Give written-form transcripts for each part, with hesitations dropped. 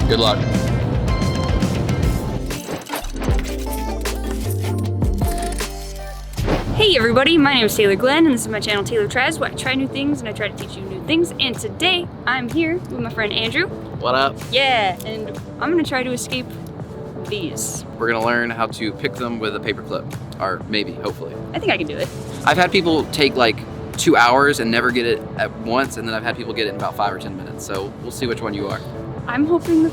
Good luck. Hey everybody, my name is Taylor Glenn and this is my channel Taylor Tries, where I try new things and I try to teach you new things. And today I'm here with my friend Andrew. What up? Yeah, and I'm gonna try to escape these. We're gonna learn how to pick them with a paper clip, or maybe, hopefully. I think I can do it. I've had people take like 2 hours and never get it at once, and then I've had people get it in about 5 or 10 minutes. So we'll see which one you are. I'm hoping the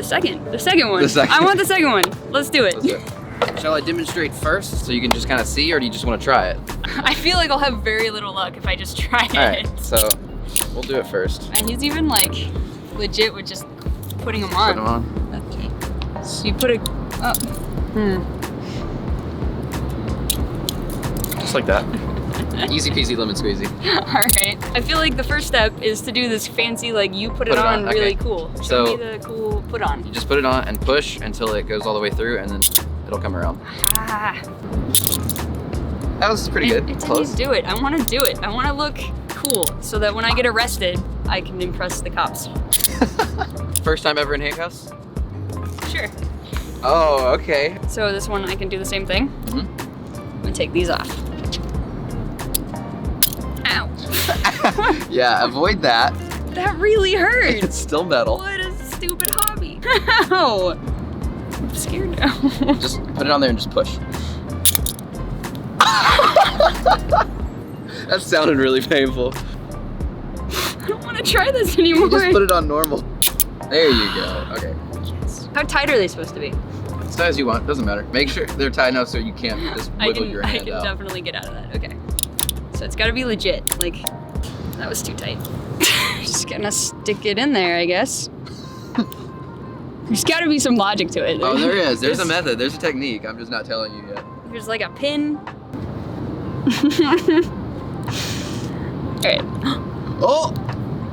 second one. The second. I want the second one. Let's do it. Let's do it. Shall I demonstrate first so you can just kind of see, or do you just want to try it? I feel like I'll have very little luck if I just try it. All right, so we'll do it first. And he's even like legit with just putting them on. Put them on. Okay. So you put it up. Just like that. Easy peasy lemon squeezy. All right. I feel like the first step is to do this fancy, like you put it on really cool. Show me the cool put on. You just put it on and push until it goes all the way through, and then it'll come around. Ah. That was pretty good. It Close. Do it. I want to do it. I want to look cool so that when I get arrested, I can impress the cops. First time ever in handcuffs? Sure. Oh, okay. So this one I can do the same thing. I'm gonna take these off. Ow. Yeah, avoid that. That really hurts. It's still metal. What a stupid hobby. Ow. I'm scared now. Just put it on there and just push. That sounded really painful. I don't want to try this anymore. You just put it on normal. There you go. Okay. Yes. How tight are they supposed to be? As tight as you want. Doesn't matter. Make sure they're tight enough so you can't just wiggle your hand I can out. definitely get out of that. Okay. So it's got to be legit. Like, that was too tight. Just gonna stick it in there, I guess. There's got to be some logic to it. Oh, there is. There's a method. There's a technique. I'm just not telling you yet. There's like a pin. Alright. Oh!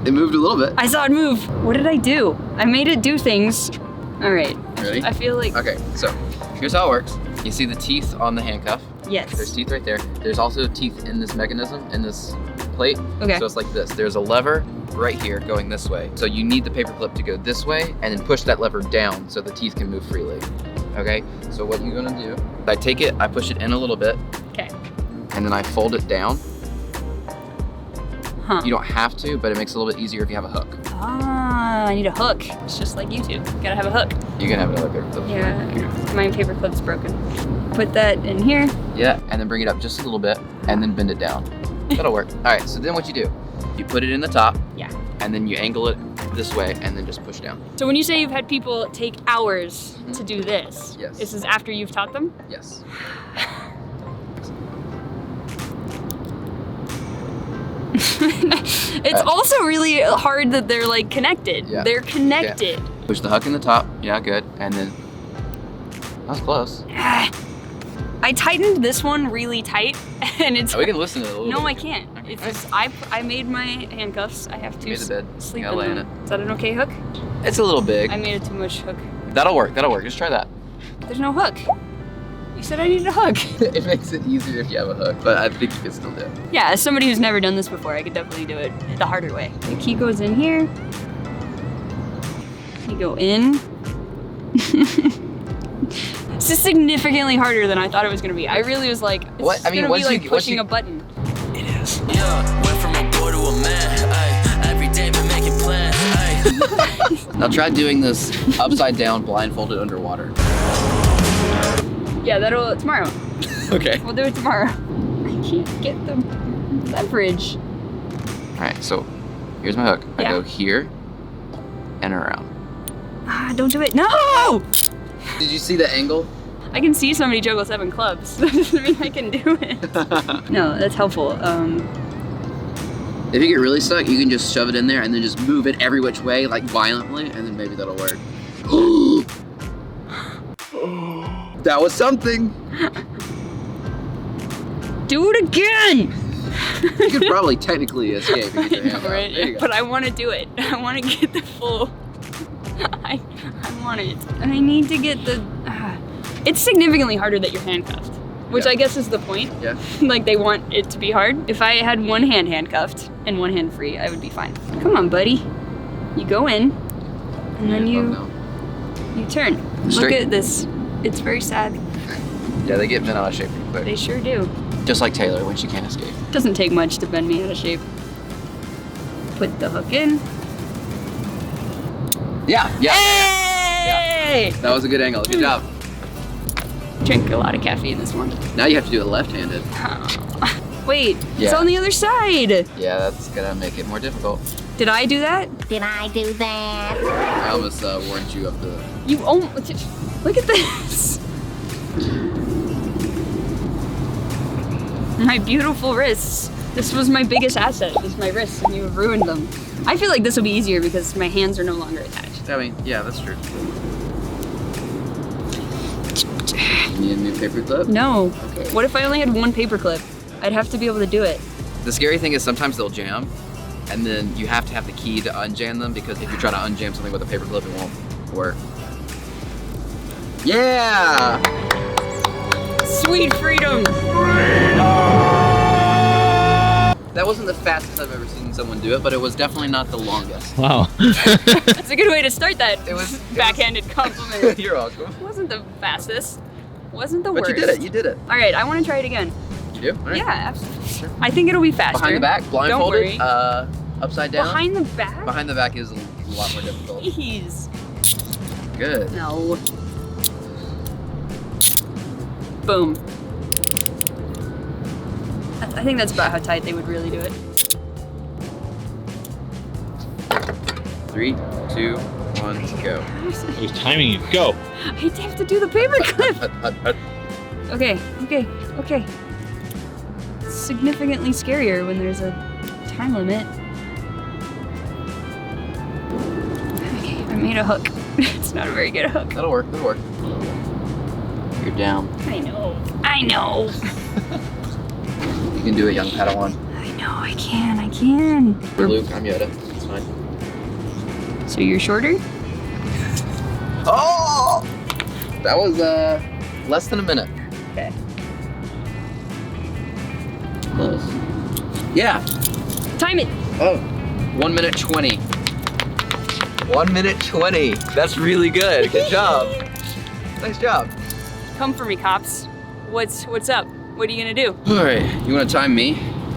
It moved a little bit. I saw it move. What did I do? I made it do things. Alright. Ready? I feel like... Okay, so here's how it works. You see the teeth on the handcuff? Yes. There's teeth right there. There's also teeth in this mechanism, in this plate. Okay. So it's like this. There's a lever right here going this way. So you need the paper clip to go this way and then push that lever down so the teeth can move freely. Okay? So what you're gonna do, I take it, I push it in a little bit. Okay. And then I fold it down. Huh. You don't have to, but it makes it a little bit easier if you have a hook. Ah, I need a hook. It's just like YouTube. Gotta have a hook. You can have another paper clip. Yeah, my paper clip's broken. Put that in here. Yeah, and then bring it up just a little bit and then bend it down. That'll work. All right, so then what you do, you put it in the top. Yeah. And then you angle it this way and then just push down. So when you say you've had people take hours to do this, yes. This is after you've taught them? Yes. It's also really hard that they're like connected. Yeah. They're connected. Yeah. Push the hook in the top. Yeah, good. And then, that was close. I tightened this one really tight and it's... Oh, we can listen to it a little bit. No, I can't. Okay. It's just, I made my handcuffs. I have to made the bed. sleep You in gotta lay them. in it. Is that an okay hook? It's a little big. I made it too much hook. That'll work. That'll work. Just try that. There's no hook. You said I needed a hook. It makes it easier if you have a hook, but I think you can still do it. Yeah, as somebody who's never done this before, I could definitely do it the harder way. The key goes in here. You go in. This is significantly harder than I thought it was gonna be. I really was like, it's gonna be like pushing a button. It is. Yeah, went from a boy to a man. Every day been making plans. Now try doing this upside down, blindfolded underwater. Yeah, that'll tomorrow. Okay. We'll do it tomorrow. I can't get the leverage. All right, so here's my hook. Yeah. I go here and around. Ah, don't do it. No! Did you see the angle? I can see somebody juggle 7 clubs. That doesn't mean I can do it. No, that's helpful. If you get really stuck, you can just shove it in there and then just move it every which way, like violently, and then maybe that'll work. That was something. Do it again! You could probably technically escape and get your hand out. Right? There you go. But I want to do it. I want to get the full... I want it. And I need to get the... It's significantly harder that you're handcuffed, which Yeah. I guess is the point. Yeah. Like they want it to be hard. If I had one hand handcuffed and one hand free, I would be fine. Come on, buddy. You go in, and then you You turn. Look Straight. at this. It's very sad. Yeah, they get bent out of shape pretty quick. They sure do. Just like Taylor when she can't escape. Doesn't take much to bend me out of shape. Put the hook in. Yeah, yeah. Hey! That was a good angle. Good job. Drink a lot of caffeine this morning. Now you have to do it left-handed. Wait, it's Yeah. on the other side. Yeah, that's gonna make it more difficult. Did I do that? Did I do that? I almost warned you of the... You look at this. My beautiful wrists. This was my biggest asset, was my wrists, and you have ruined them. I feel like this will be easier because my hands are no longer attached. I mean, yeah, that's true. You need a new paper clip? No. Okay. What if I only had one paper clip? I'd have to be able to do it. The scary thing is sometimes they'll jam, and then you have to have the key to unjam them, because if you try to unjam something with a paper clip, it won't work. Yeah! Sweet freedom. That wasn't the fastest I've ever seen someone do it, but it was definitely not the longest. Wow. That's a good way to start that. It was backhanded compliment. You're welcome. It wasn't the fastest. Wasn't the But worst. you did it, you did it. All right, I want to try it again. You do? All right. Yeah, absolutely. Sure. I think it'll be faster. Behind the back, blindfolded, worry. upside down. Behind the back? Behind the back is a lot more difficult. Please. Good. No. Boom. I think that's about how tight they would really do it. 3, 2, 1, go. Who's timing you? Go. I have to do the paper clip. Okay. It's significantly scarier when there's a time limit. Okay, I made a hook. It's not a very good hook. That'll work, that'll work. You're down. I know. You can do it, young Padawan. I know, I can. You're Luke, I'm Yoda. It's fine. So you're shorter? Oh! That was less than a minute. Okay. Close. Yeah. Time it. Oh, 1 minute 20. 1 minute 20. That's really good. Good job. Nice job. Come for me, cops. What's up? What are you gonna do? All right, you want to time me?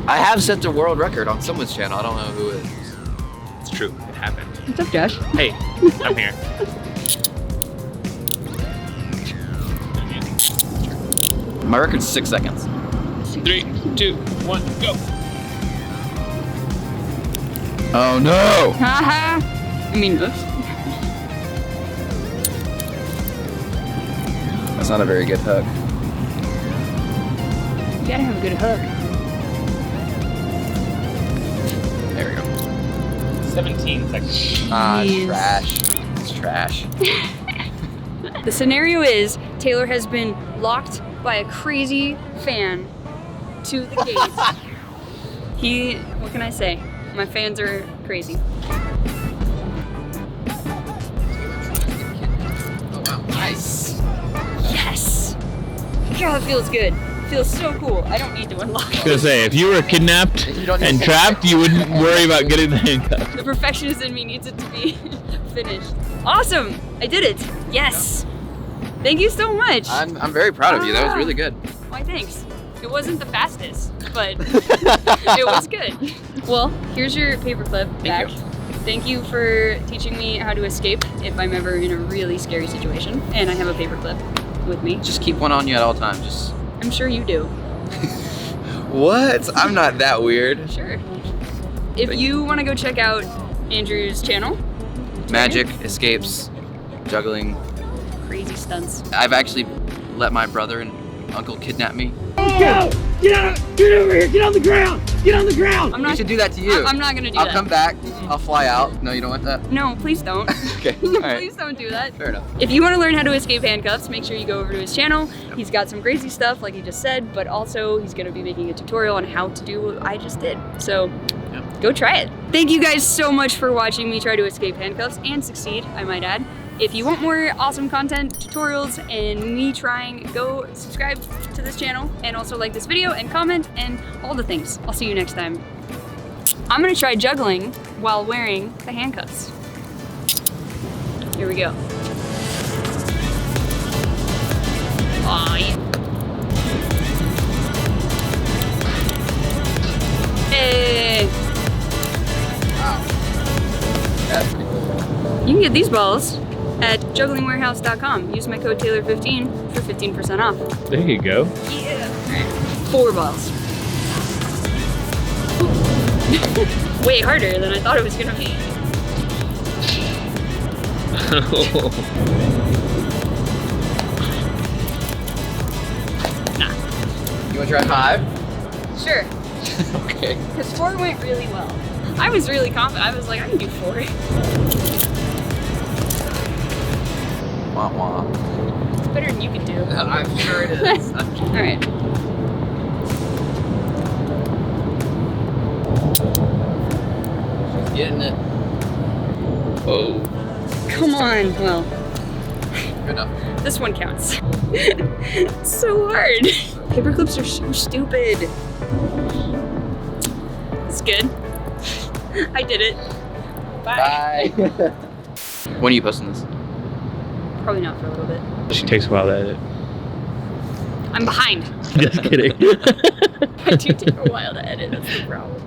I have set the world record on someone's channel. I don't know who it is. It's true. It happened. What's up, Josh? Hey, I'm here. My record's 6 seconds. 3, 2, 1, go. Oh no! Haha. I mean, oops. That's not a very good hook. You gotta have a good hook. There we go. 17 seconds. Ah, it's Jeez. trash. It's trash. The scenario is Taylor has been locked by a crazy fan to the gate. What can I say? My fans are crazy. Oh wow, nice. Yes! God, it feels good. It feels so cool. I don't need to unlock I was gonna say, if you were kidnapped and trapped, you wouldn't worry about getting the handcuff. The perfectionist in me needs it to be finished. Awesome! I did it! Yes! Thank you so much! I'm very proud of you. That was really good. Why, thanks. It wasn't the fastest, but it was good. Well, here's your paperclip back. you. Thank you for teaching me how to escape if I'm ever in a really scary situation. And I have a paperclip with me. Just keep one on you at all times. Just I'm sure you do. what? I'm not that weird. Sure. If you want to go check out Andrew's channel, Magic, escapes, juggling. crazy stunts. I've actually let my brother and uncle kidnap me. Go! Get over here! Get on the ground! Get on the ground! I'm We not. should do that to you. I'm not gonna do I'll that. come back. I'll fly out. No, you don't want that? No, please don't. Okay. All right. Please don't do that. Fair enough. If you want to learn how to escape handcuffs, make sure you go over to his channel. He's got some crazy stuff, like he just said, but also he's going to be making a tutorial on how to do what I just did. So go try it. Thank you guys so much for watching me try to escape handcuffs and succeed, I might add. If you want more awesome content, tutorials, and me trying, go subscribe to this channel and also like this video and comment and all the things. I'll see you next time. I'm gonna try juggling while wearing the handcuffs. Here we go. Aw, yeah. Hey. Wow. That's pretty cool. You can get these balls at jugglingwarehouse.com. Use my code Taylor15 for 15% off. There you go. Yeah. Alright. 4 balls. Way harder than I thought it was gonna be. Nah. You wanna try 5? Sure. Okay. Because 4 went really well. I was really confident. I was like, I can do 4. Wah wah. It's better than you can do. I'm sure it is. Alright. She's getting it. Oh. Come on. Well, Good enough. this one counts. It's so hard. Paper clips are so stupid. It's good. I did it. Bye. Bye. When are you posting this? Probably not for a little bit. She takes a while to edit. I'm behind. Just kidding. I do take a while to edit, that's the problem.